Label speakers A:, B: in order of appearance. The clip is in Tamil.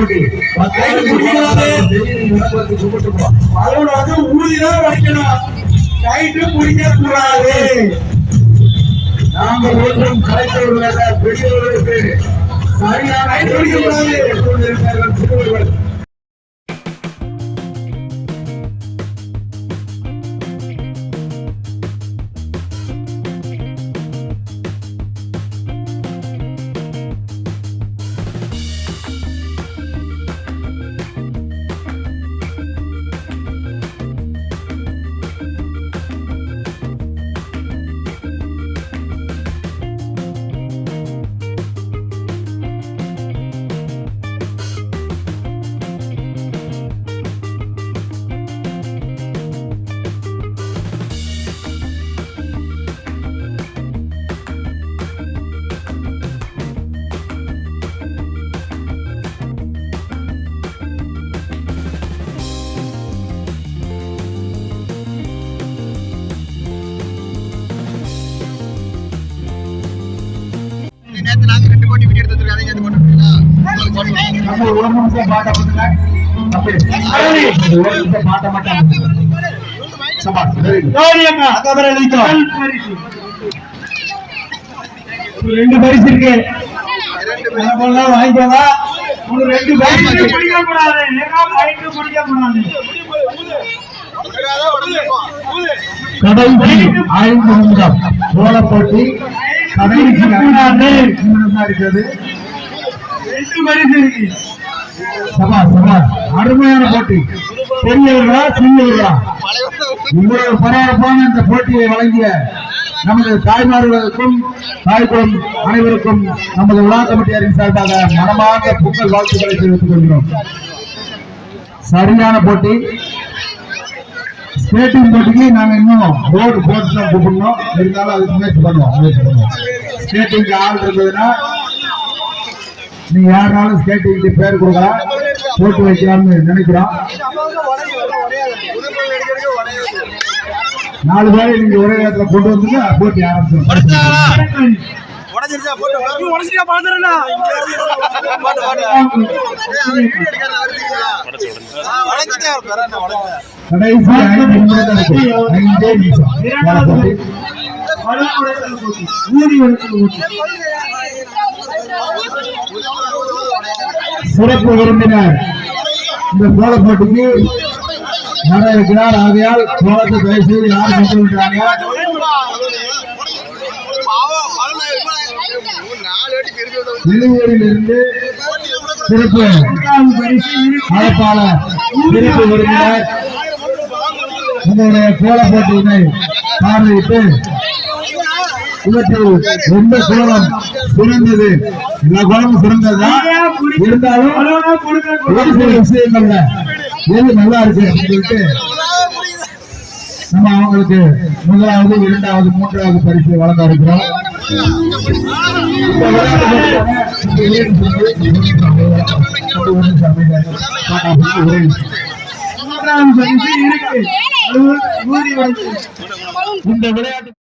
A: போட்டி அதோட வந்து ஊதிதான் வைக்கணும், கைட்டு பிடிக்க கூடாது. நாங்கள் ஒன்றும் கலைத்தவர்களாக பெரியவர்களுக்கு சரியான பிடிக்க கூடாது சிறுவர்கள். ரெண்டு பரிசு இருக்கு, வாங்கிக்கோங்க. ரெண்டு பரிசு பிடிக்க கூடாது, கடைசி 5 நிமிடம் கோல போட்டி. கடைசி இருக்கிறது. அருமையான போட்டி. பெரியவர்களா சிறியவர்களா? இவ்வளவு பரபரப்பான இந்த போட்டியை வழங்கிய நமது தாய்மார்களுக்கும் தாய்குளம் அனைவருக்கும் நமது விழா கமிட்டியாரின் சார்பாக மனமார்ந்த பொங்கல் வாழ்த்துக்களை தெரிவித்துக் கொள்கிறோம். சரியான போட்டி. ஸ்கேட்டிங் போட்டிக்கு நாங்க இன்னும் ரோடு போட்டு தான் கூப்பிடணும், இருந்தாலும் அதுக்கு முயற்சி பண்ணுவோம். ஸ்கேட்டிங் ஆள் இருந்ததுன்னா நீங்க யாருனாலும் ஸ்கேட்டிங் பேர் கொடுக்கலாம், போட்டு வைக்கலாம்னு நினைக்கிறோம். 4 பேரை நீங்க ஒரே நேரத்தில் கொண்டு வந்து போட்டி ஆரம்பிச்சோம். கடைசி 5 நிமிடம் சிறப்பு விருந்தினர் இந்த கோல போட்டிக்கு வர இருக்கிறார். ஆகையால் கோலத்தை தயவு செய்து யார் கொண்டிருக்கிறாங்க? வெளியூரிலிருந்து சிறப்பு அழைப்பாளர் சிறப்பு விருந்தினர் உங்களுடைய கோல போட்டியினை பார்வையிட்டு இவற்றில் எந்த கோலம் சிறந்தது, எல்லா கோலமும் சிறந்ததுதான், இருந்தாலும் ஒரு சில விஷயங்கள்ல எது நல்லா இருக்கு அப்படின்னு சொல்லிட்டு நம்ம அவங்களுக்கு 1வது 2வது 3வது பரிசு வழங்க இருக்கிறோம். இந்த விளையாட்டு